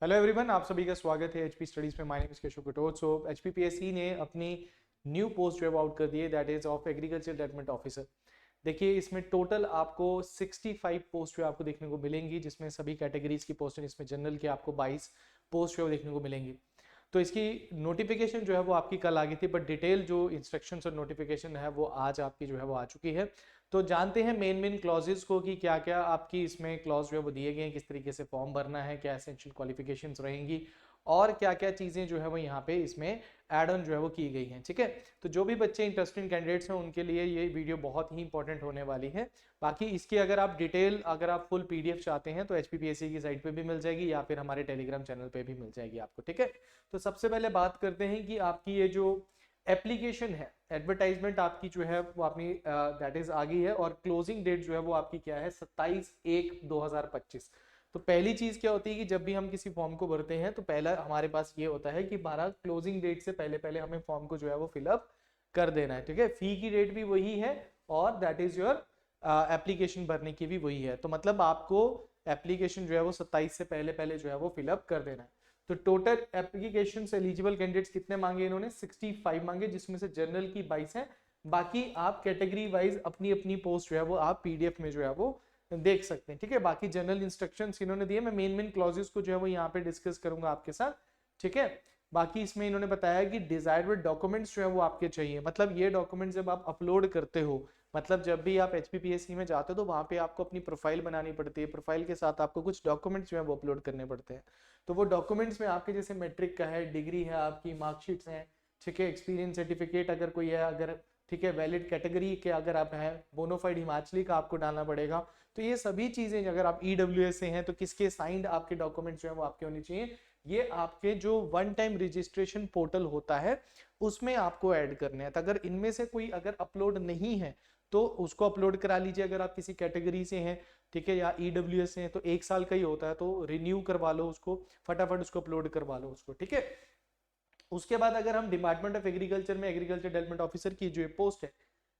Hello everyone, आप सभी का स्वागत है एचपी स्टडीज में। My name is Keshav Katoch. So HPPSC ने अपनी न्यू पोस्ट जो है आउट कर दी है, that is of agriculture development officer. देखिए, इसमें टोटल आपको 65 पोस्ट जो आपको देखने को मिलेंगी, जिसमें सभी कैटेगरीज की पोस्ट, इसमें जनरल की आपको 22 पोस्ट जो देखने को मिलेंगी। तो इसकी नोटिफिकेशन जो है वो आपकी कल आ गई थी, बट डिटेल जो इंस्ट्रक्शंस और नोटिफिकेशन है वो आज आपकी जो है वो आ चुकी है। तो जानते हैं मेन मेन क्लॉजेस को कि क्या क्या आपकी इसमें क्लॉज जो है वो दिए गए हैं, किस तरीके से फॉर्म भरना है, क्या एसेंशियल क्वालिफिकेशंस रहेंगी और क्या क्या चीज़ें जो है वो यहाँ पे इसमें एड ऑन जो है वो की गई हैं। ठीक है, तो जो भी बच्चे इंटरेस्टेड कैंडिडेट्स हैं उनके लिए ये वीडियो बहुत ही इंपॉर्टेंट होने वाली है। बाकी इसकी अगर आप डिटेल, अगर आप फुल पीडीएफ चाहते हैं तो एचपीपीएससी की साइट पे भी मिल जाएगी या फिर हमारे टेलीग्राम चैनल पे भी मिल जाएगी आपको। ठीक है, तो सबसे पहले बात करते हैं कि आपकी ये जो एप्लीकेशन है, एडवर्टाइजमेंट आपकी जो है वो अपनी दैट इज आ गई है, और क्लोजिंग डेट जो है वो आपकी क्या है, 27/1/2025। तो पहली चीज क्या होती है कि जब भी हम किसी फॉर्म को भरते हैं तो पहला हमारे पास ये होता है कि 12 क्लोजिंग डेट से पहले पहले हमें फॉर्म को जो है वो फिलअप कर देना है। ठीक है, फी की डेट भी वही है और दैट इज योर एप्लीकेशन भरने की भी वही है। तो मतलब आपको एप्लीकेशन जो है वो 27 से पहले पहले जो है वो फिलअप कर देना है। तो टोटल एप्लीकेशन से एलिजिबल कैंडिडेट्स कितने मांगे इन्होंने, 65 मांगे, जिसमें से जनरल की 22 है। बाकी आप कैटेगरी वाइज अपनी अपनी पोस्ट जो है वो आप पीडीएफ में जो है वो देख सकते हैं। ठीक है, बाकी जनरल इंस्ट्रक्शंस इन्होंने दिए, मैं मेन मेन क्लॉजेस को जो है वो यहाँ पे डिस्कस करूंगा आपके साथ। ठीक है, बाकी इसमें इन्होंने बताया कि डिजायर्ड डॉक्यूमेंट्स जो है वो आपके चाहिए। मतलब ये डॉक्यूमेंट जब आप अपलोड करते हो, मतलब जब भी आप एचपीपीएससी में जाते हो तो वहां पे आपको अपनी प्रोफाइल बनानी पड़ती है, प्रोफाइल के साथ आपको कुछ डॉक्यूमेंट्स जो है वो अपलोड करने पड़ते हैं। तो वो डॉक्यूमेंट्स में आपके जैसे मैट्रिक का है, डिग्री है, आपकी मार्कशीट्स हैं, ठीक है, एक्सपीरियंस सर्टिफिकेट अगर कोई है, अगर ठीक है वैलिड कैटेगरी के अगर आप हैं, बोनोफाइड हिमाचली का आपको डालना पड़ेगा। तो ये सभी चीजें, अगर आप ईडब्ल्यूएस से हैं तो किसके साइंड आपके डॉक्यूमेंट्स जो है वो आपके होने चाहिए। ये आपके जो वन टाइम रजिस्ट्रेशन पोर्टल होता है उसमें आपको ऐड करने हैं। तो अगर इनमें से कोई अगर अपलोड नहीं है तो उसको अपलोड करा लीजिए। अगर आप किसी कैटेगरी से हैं, ठीक है, या ईडब्ल्यूएस से हैं तो 1 साल का ही होता है, तो रिन्यू करवा लो उसको, फटाफट उसको अपलोड करवा लो उसको। ठीक है, उसके बाद अगर हम डिपार्टमेंट ऑफ एग्रीकल्चर में एग्रीकल्चर डेवलपमेंट ऑफिसर की जो पोस्ट है,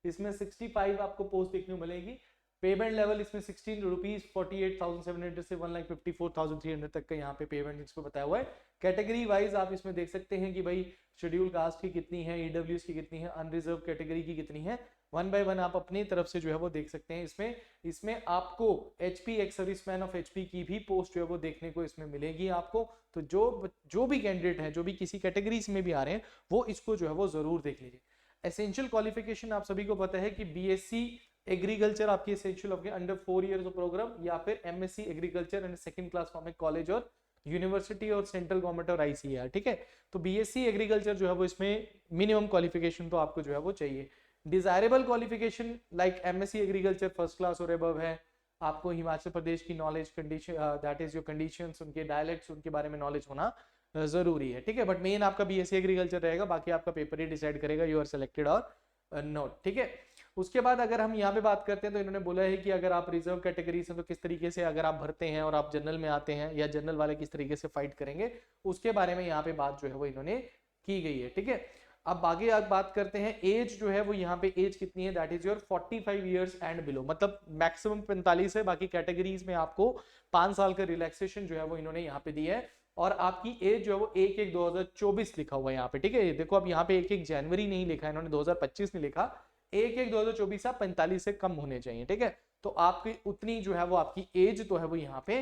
इसमें 65 आपको पोस्ट देखने को मिलेगी। पेमेंट लेवल इसमें 16 रुपीज 48,700 से 1,54,300 तक का यहाँ पे पेमेंट इसको बताया हुआ है। कैटेगरी वाइज आप इसमें देख सकते हैं कि भाई शेड्यूल कास्ट की कितनी है, ईडब्ल्यूएस की कितनी है, अनरिजर्व कैटेगरी की कितनी है, वन बाय वन आप अपनी तरफ से जो है वो देख सकते हैं। इसमें आपको HP ex serviceman of HP की भी पोस्ट जो है वो देखने को इसमें मिलेगी आपको। तो जो भी कैंडिडेट है, जो भी किसी कैटेगरीज में भी आ रहे हैं, वो इसको जो है वो जरूर देख लीजिए। एसेंशियल क्वालिफिकेशन आप सभी को पता है कि बीएससी एग्रीकल्चर आपकी एसेंशियल होगी अंडर 4 इयर्स ऑफ प्रोग्राम, या फिर MSc agriculture and second class from A college और यूनिवर्सिटी और सेंट्रल गवर्नमेंट और आईसीआर। ठीक है, तो बीएससी एग्रीकल्चर जो है वो इसमें मिनिमम क्वालिफिकेशन तो आपको जो है वो चाहिए। Desirable qualification like MSc agriculture first class और अबव है। आपको हिमाचल प्रदेश की knowledge condition, that is your conditions, उनके डायलेक्ट्स, उनके बारे में नॉलेज होना जरूरी है। ठीक है, बट मेन आपका बीएससी एग्रीकल्चर रहेगा, बाकी आपका पेपर ही डिसाइड करेगा यू आर सिलेक्टेड और नोट। ठीक है, उसके बाद अगर हम यहाँ पे बात करते हैं तो इन्होंने बोला है कि अगर आप रिजर्व कैटेगरी से तो किस तरीके से अगर आप भरते हैं, और आप जनरल में आते हैं या जनरल वाले किस तरीके से फाइट करेंगे, उसके बारे में यहाँ पे बात जो है वो इन्होंने की गई है। ठीक है, अब आगे आप बात करते हैं एज जो है वो यहाँ पे एज कितनी है, that is your 45 years and below, मतलब मैक्सिमम 45 है। बाकी कैटेगरीज में आपको 5 साल का रिलैक्सेशन जो है वो इन्होंने यहाँ पे दिया है। और आपकी एज जो है वो 1/1/2024 लिखा हुआ है यहाँ पे। ठीक है, देखो अब यहाँ पे 1/1 जनवरी नहीं लिखा है इन्होंने, 2025 नहीं लिखा, 1/1/2024 आप 45 से कम होने चाहिए। ठीक है, तो आपकी उतनी जो है वो आपकी एज तो है वो यहाँ पे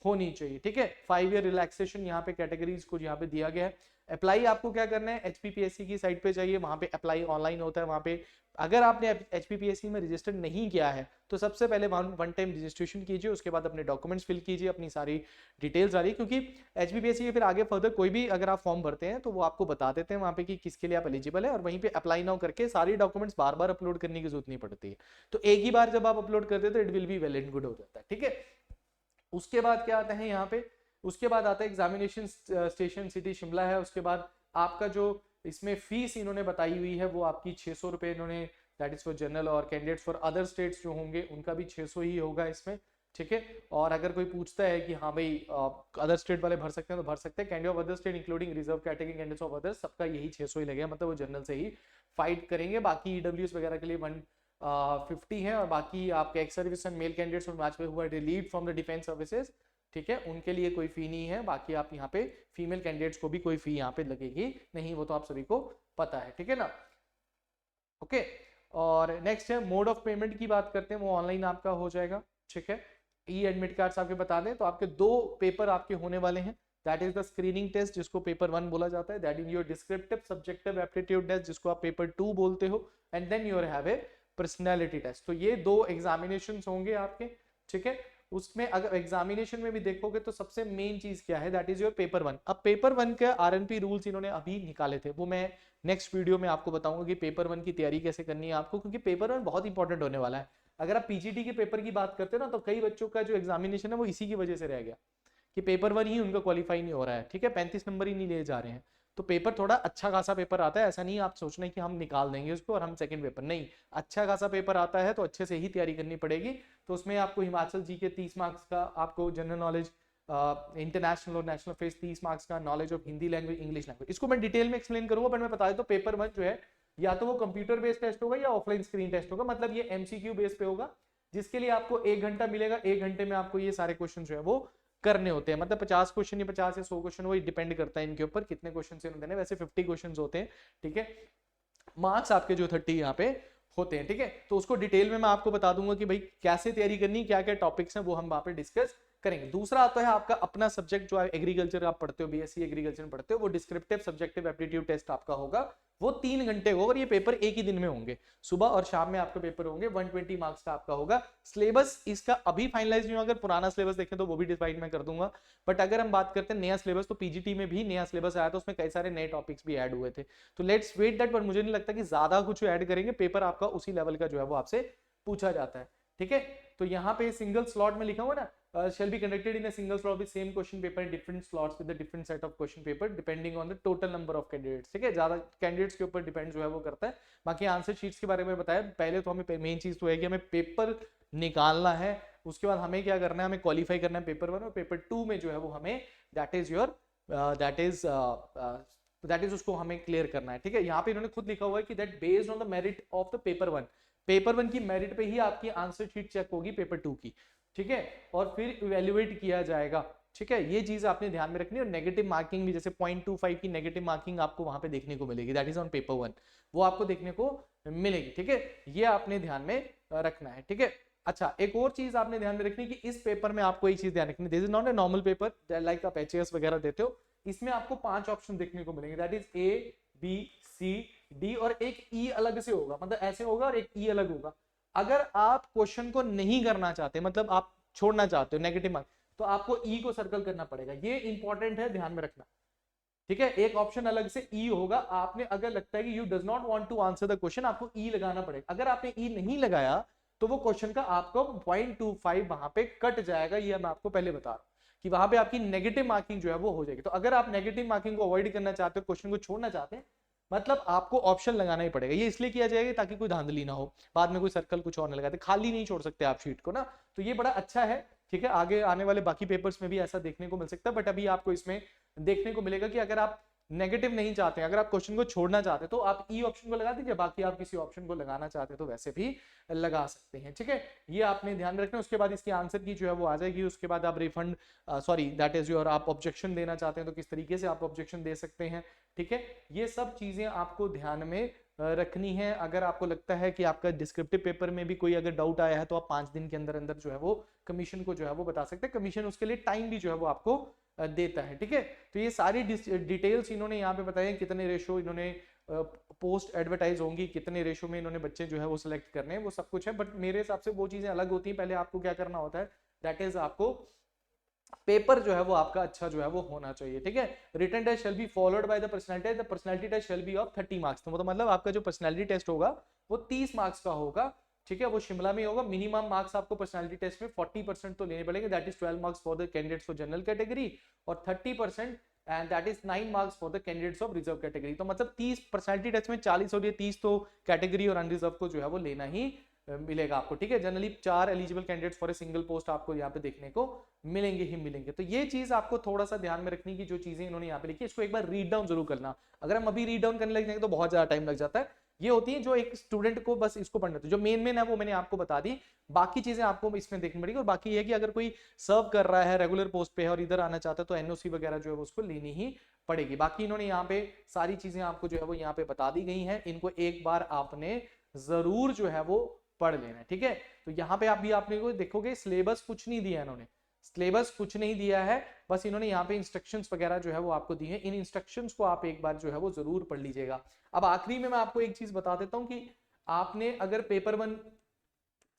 होनी चाहिए। ठीक है, 5 ईयर रिलैक्सेशन यहाँ पे कैटेगरीज को यहाँ पे दिया गया है। अप्लाई आपको क्या करना है, एचपीपीएससी की साइट पे जाइए, वहां पे अप्लाई ऑनलाइन होता है। वहां पे अगर आपने एचपीपीएससी में रजिस्टर नहीं किया है तो सबसे पहले वन टाइम रजिस्ट्रेशन कीजिए, उसके बाद अपने डॉक्यूमेंट्स फिल कीजिए, अपनी सारी डिटेल्स आ रही है, क्योंकि एचपीपीएससी के फिर आगे फर्दर कोई भी अगर आप फॉर्म भरते हैं तो वो आपको बता देते हैं वहां पे कि किसके लिए आप एलिजिबल है, और वहीं पे अप्लाई नाउ करके सारी डॉक्यूमेंट्स बार बार अपलोड करने की जरूरत नहीं पड़ती है। तो एक ही बार जब आप अपलोड करते हैं तो it will be well and good हो जाता है। ठीक है, उसके बाद क्या आता है यहाँ पे, उसके बाद आता है एग्जामिनेशन स्टेशन सिटी शिमला है। उसके बाद आपका जो इसमें फीस इन्होंने बताई हुई है वो आपकी 600 रुपए इन्होंने, दैट इज फॉर जनरल, और कैंडिडेट्स फॉर अदर स्टेट्स जो होंगे उनका भी 600 ही होगा इसमें। ठीक है, और अगर कोई पूछता है कि हाँ भाई अदर स्टेट वाले भर सकते हैं तो भर सकते हैं, candidate of other state including reserve category candidates of other, सबका यही 600 ही लगेगा, मतलब वो जनरल से ही फाइट करेंगे। बाकी ईडब्ल्यूएस वगैरह के लिए 150 है, और बाकी आपके ex service male candidates match में हुआ relieve from the defence services, ठीक है, उनके लिए कोई फी नहीं है। बाकी आप यहाँ पे फीमेल कैंडिडेट्स को भी कोई फी यहाँ पे लगेगी नहीं, वो तो आप सभी को पता है, ठीक है ना। ओके, और नेक्स्ट है मोड ऑफ पेमेंट की बात करते हैं, वो ऑनलाइन आपका हो जाएगा, ठीक है। ई एडमिट कार्ड्स आपके बता दें तो आपके 2 पेपर आपके होने वाले हैं। That is the screening test जिसको पेपर 1 बोला जाता है, that is your descriptive subjective aptitude test जिसको आप पेपर 2 बोलते हो, and then your have a personality test. तो ये 2 एग्जामिनेशन होंगे आपके, ठीक है। उसमें अगर एग्जामिनेशन में भी देखोगे तो सबसे मेन चीज क्या है, दैट इज योर पेपर 1। अब पेपर 1 के आरएनपी रूल्स इन्होंने अभी निकाले थे, वो मैं नेक्स्ट वीडियो में आपको बताऊंगा कि पेपर 1 की तैयारी कैसे करनी है आपको, क्योंकि पेपर 1 बहुत इंपॉर्टेंट होने वाला है। अगर आप पीजीटी के पेपर की बात करते हो ना, तो कई बच्चों का जो एग्जामिनेशन है वो इसी की वजह से रह गया कि पेपर 1 ही उनका क्वालिफाई नहीं हो रहा है, ठीक है, 35 नंबर ही नहीं ले जा रहे हैं। तो पेपर थोड़ा अच्छा खासा पेपर आता है, ऐसा नहीं आप सोचना कि हम निकाल देंगे उसको और हम सेकंड पेपर, नहीं, अच्छा खासा पेपर आता है तो अच्छे से ही तैयारी करनी पड़ेगी। तो उसमें आपको हिमाचल जी के 30 मार्क्स का, आपको जनरल नॉलेज, इंटरनेशनल और नेशनल अफेयर्स 30 मार्क्स का, knowledge of Hindi language, English language, इसको मैं डिटेल में एक्सप्लेन करूंगा। बट मैं बता देता हूं पेपर 1 जो है या तो वो कंप्यूटर बेस्ड टेस्ट होगा या ऑफलाइन स्क्रीन टेस्ट होगा, मतलब ये एमसीक्यू बेस पे होगा, जिसके लिए आपको 1 घंटा मिलेगा। 1 घंटे में आपको ये सारे क्वेश्चन जो है वो करने होते हैं, मतलब 50 क्वेश्चन या 50 या 100 क्वेश्चन, वो डिपेंड करता है इनके ऊपर कितने क्वेश्चन से देने। वैसे 50 क्वेश्चन होते हैं, ठीक है। मार्क्स आपके जो 30 यहाँ पे होते हैं, ठीक है। तो उसको डिटेल में मैं आपको बता दूंगा कि भाई कैसे तैयारी करनी, क्या क्या टॉपिक्स हैं, वो हम वहां पे डिस्कस करेंगे। दूसरा आता है आपका अपना सब्जेक्ट जो एग्रीकल्चर आप पढ़ते हो, बीएससी एग्रीकल्चर पढ़ते हो, वो डिस्क्रिप्टिव सब्जेक्टिव एप्टीट्यूड टेस्ट आपका होगा, वो 3 घंटे होगा और ये पेपर एक ही दिन में होंगे, सुबह और शाम में आपके पेपर होंगे। 120 मार्क्स का आपका होगा। सिलेबस इसका अभी फाइनलाइज नहीं हुआ, अगर पुराना सिलेबस देखें तो वो भी डिसाइड मैं कर दूंगा। बट अगर हम बात करते हैं नया सिलेबस, तो पीजीटी में भी नया सिलेबस आया था, उसमें कई सारे नए टॉपिक्स भी ऐड हुए थे। तो लेट्स वेट दैट, पर मुझे नहीं लगता कि ज्यादा कुछ ऐड करेंगे, पेपर आपका उसी लेवल का जो है वो आपसे पूछा जाता है, ठीक है। तो यहाँ पे सिंगल स्लॉट में लिखा हुआ ना, shall be conducted in a single slot with same question paper in different slots with a different set of question paper depending on the total number of candidates, ठीक है। ज्यादा कैंडिडेट्स के ऊपर depend जो है वो करता है। बाकी आंसर शीट्स के बारे में बताया, पहले तो हमें मेन चीज तो है कि हमें पेपर निकालना है, उसके बाद हमें क्या करना है, हमें क्वालिफाई करना है पेपर 1 और पेपर 2 में जो है वो हमें दैट इज उसको हमें क्लियर करना है, ठीक है। यहाँ पे इन्होंने खुद लिखा हुआ है कि that based on the merit of the paper 1, paper 1 की मेरिट पे ही आपकी आंसर शीट चेक होगी पेपर 2 की, ठीक है, और फिर इवेल्युएट किया जाएगा, ठीक है। ये चीज आपने ध्यान में रखनी है। और नेगेटिव मार्किंग भी, जैसे 0.25 की नेगेटिव मार्किंग आपको वहां पे देखने को मिलेगी, दैट इज ऑन पेपर 1, वो आपको देखने को मिलेगी, ठीक है। ये आपने ध्यान में रखना है, ठीक है। अच्छा, एक और चीज आपने ध्यान में रखनी है कि इस पेपर में आपको एक चीज ध्यान रखनी है, this is not a normal paper like आप एचएएस वगैरह देते हो। इसमें आपको 5 ऑप्शन देखने को मिलेंगे, that is A B C D, और एक ई अलग से होगा, मतलब ऐसे होगा और एक ई अलग होगा। अगर आप क्वेश्चन को नहीं करना चाहते, मतलब आप छोड़ना चाहते हो नेगेटिव मार्क, तो आपको ई को सर्कल करना पड़ेगा, ये इंपॉर्टेंट है, ध्यान में रखना, ठीक है। एक ऑप्शन अलग से ई होगा, आपने अगर लगता है कि you does not want to answer the question, आपको ई लगाना पड़ेगा। अगर आपने ई नहीं लगाया तो वो क्वेश्चन का आपको 0.25 वहां पे कट जाएगा, ये मैं आपको पहले बता रहा हूं कि वहां पे आपकी नेगेटिव मार्किंग जो है वो हो जाएगी। तो अगर आप नेगेटिव मार्किंग को अवॉइड करना चाहते हो, क्वेश्चन को छोड़ना चाहते हैं, मतलब आपको ऑप्शन लगाना ही पड़ेगा। ये इसलिए किया जाएगा ताकि कोई धांधली ना हो, बाद में कोई सर्कल कुछ और न लगाते, खाली नहीं छोड़ सकते आप शीट को ना। तो ये बड़ा अच्छा है, ठीक है। आगे आने वाले बाकी पेपर्स में भी ऐसा देखने को मिल सकता है, बट अभी आपको इसमें देखने को मिलेगा कि अगर आप नेगेटिव नहीं चाहते हैं, अगर आप क्वेश्चन को छोड़ना चाहते हैं, तो आप ई ऑप्शन को लगा दीजिए, बाकी आप किसी ऑप्शन को लगाना चाहते हैं तो वैसे भी लगा सकते हैं, ठीक है। ये आपने ध्यान रखना है। उसके बाद इसकी आंसर की जो है वो आ जाएगी। उसके बाद आप refund, sorry that is your, आप ऑब्जेक्शन देना चाहते हैं तो किस तरीके से आप ऑब्जेक्शन दे सकते हैं, ठीक है। ये सब चीजें आपको ध्यान में रखनी है। अगर आपको लगता है कि आपका डिस्क्रिप्टिव पेपर में भी कोई अगर डाउट आया है, तो आप 5 दिन के अंदर अंदर जो है वो कमीशन को जो है वो बता सकते हैं। कमीशन उसके लिए टाइम भी जो है वो आपको देता है, ठीक है। तो ये सारी डिटेल्स इन्होंने यहाँ पे बताए, कितने रेशो इन्होंने पोस्ट एडवर्टाइज होंगी, कितने रेशो में इन्होंने बच्चे जो है वो सिलेक्ट करने हैं, वो सब कुछ है। बट मेरे हिसाब से वो चीजें अलग होती हैं। पहले आपको क्या करना होता है, दैट इज आपको पेपर जो है वो आपका अच्छा जो है वो होना चाहिए, ठीक है। Written test shall be followed by the personality test, the personality test shall be of 30 marks. तो मतलब आपका जो पर्सनालिटी टेस्ट होगा वो 30 मार्क्स का होगा, ठीक है। वो शिमला में होगा। मिनिमम मार्क्स आपको पर्सनालिटी टेस्ट में 40% तो लेने पड़ेंगे, that is 12 marks for the candidates for general category, और 30% and that is 9 marks for the candidates of reserve category. तो मतलब 30 पर्सनालिटी टेस्ट में 40 और ये 30 तो कैटेगरी और अनरिजर्व को जो है वो लेना ही मिलेगा आपको, ठीक है। Generally 4 eligible candidates for a single post आपको यहाँ पे देखने को मिलेंगे ही मिलेंगे। तो ये चीज आपको थोड़ा सा ध्यान में रखनी की, जो चीजें इन्होंने यहाँ पे लिखी इसको एक बार रीड डाउन जरूर करना। अगर हम अभी रीड डाउन करने लग जाएंगे तो बहुत ज्यादा टाइम लग जाता है। ये होती है जो एक स्टूडेंट को बस इसको पढ़ना था, जो मेन है वो मैंने आपको बता दी, बाकी चीजें आपको इसमें देखनी पड़ेगी। और बाकी ये है कि अगर कोई सर्व कर रहा है रेगुलर पोस्ट पे है और इधर आना चाहता है तो एनओसी वगैरह जो है उसको लेनी ही पड़ेगी। बाकी इन्होंने यहाँ पे सारी चीजें आपको जो है वो यहाँ पे बता दी गई हैं, इनको एक बार आपने जरूर जो है वो पढ़ लेना है, ठीक है। तो यहाँ पे आप भी आपने को देखोगे सिलेबस कुछ नहीं दिया इन्होंने, सिलेबस कुछ नहीं दिया है, बस इन्होंने यहाँ पे इंस्ट्रक्शंस वगैरह जो है वो आपको दी है। इन इंस्ट्रक्शंस को आप एक बार जो है वो जरूर पढ़ लीजिएगा। अब आखिरी में मैं आपको एक चीज बता देता हूँ कि आपने अगर पेपर 1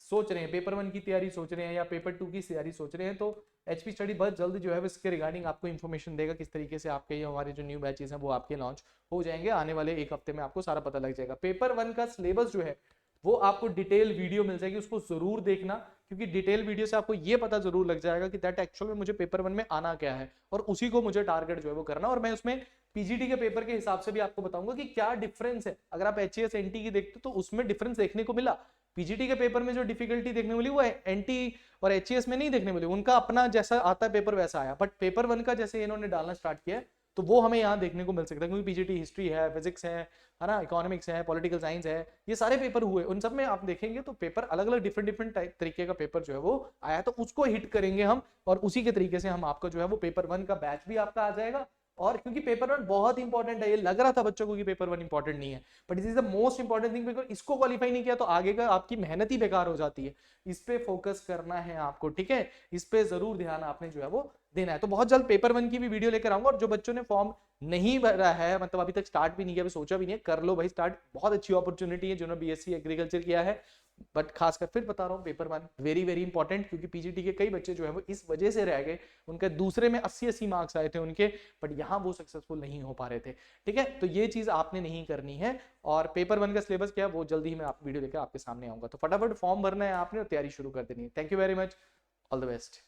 सोच रहे हैं, पेपर 1 की तैयारी सोच रहे हैं या पेपर 2 की तैयारी सोच रहे हैं, तो एचपी स्टडी बहुत जल्द जो है इसके रिगार्डिंग आपको इन्फॉर्मेशन देगा, किस तरीके से आपके ये हमारे जो न्यू बैचेस हैं वो आपके लॉन्च हो जाएंगे। आने वाले एक हफ्ते में आपको सारा पता लग जाएगा। पेपर 1 का सिलेबस जो है वो आपको डिटेल वीडियो मिल जाएगी, उसको जरूर देखना, क्योंकि डिटेल वीडियो से आपको ये पता जरूर लग जाएगा कि दैट एक्चुअल में मुझे पेपर 1 में आना क्या है, और उसी को मुझे टारगेट जो है वो करना। और मैं उसमें पीजीटी के पेपर के हिसाब से भी आपको बताऊंगा कि क्या डिफरेंस है। अगर आप एचएएस एनटी की देखते हो तो उसमें डिफरेंस देखने को मिला, पीजीटी के पेपर में जो डिफिकल्टी देखने को मिली वो एनटी और एचएएस में नहीं देखने मिली, उनका अपना जैसा आता है पेपर वैसा आया। बट पेपर 1 का जैसे इन्होंने डालना स्टार्ट किया है तो वो हमें यहाँ देखने को मिल सकता है, क्योंकि पीजीटी हिस्ट्री है, फिजिक्स है ना, इकोनॉमिक्स है, पॉलिटिकल साइंस है, ये सारे पेपर हुए, उन सब में आप देखेंगे तो पेपर अलग अलग डिफरेंट तरीके का पेपर जो है वो आया, तो उसको हिट करेंगे हम, और उसी के तरीके से हम आपका जो है वो पेपर 1 का बैच भी आपका आ जाएगा। और क्योंकि पेपर 1 बहुत इंपॉर्टेंट है, ये लग रहा था बच्चों को कि पेपर 1 इंपॉर्टेंट नहीं है, but this is the most important thing, because इसको क्वालिफाई नहीं किया तो आगे का आपकी मेहनत ही बेकार हो जाती है। इस पे फोकस करना है आपको, ठीक है, इस पे जरूर ध्यान आपने जो है वो देना है। तो बहुत जल्द पेपर 1 की भी वीडियो लेकर आऊंगा, और जो बच्चों ने फॉर्म नहीं भरा है, मतलब अभी तक स्टार्ट भी नहीं किया, अभी सोचा भी नहीं है, कर लो भाई स्टार्ट, बहुत अच्छी अपॉर्चुनिटी है जिन्होंने बीएससी एग्रीकल्चर किया है। बट खासकर फिर बता रहा हूँ पेपर 1 वेरी वेरी इंपॉर्टेंट, क्योंकि पीजीटी के कई बच्चे जो है वो इस वजह से रह गए, उनके दूसरे में 80-80 मार्क्स आए थे उनके, बट यहाँ वो सक्सेसफुल नहीं हो पा रहे थे, ठीक है। तो ये चीज आपने नहीं करनी है। और पेपर 1 का सिलेबस क्या है वो जल्दी ही मैं आप वीडियो लेकर आपके सामने आऊंगा, तो फटाफट फॉर्म भरना है आपने और तैयारी शुरू कर देनी है। Thank you very much, all the best.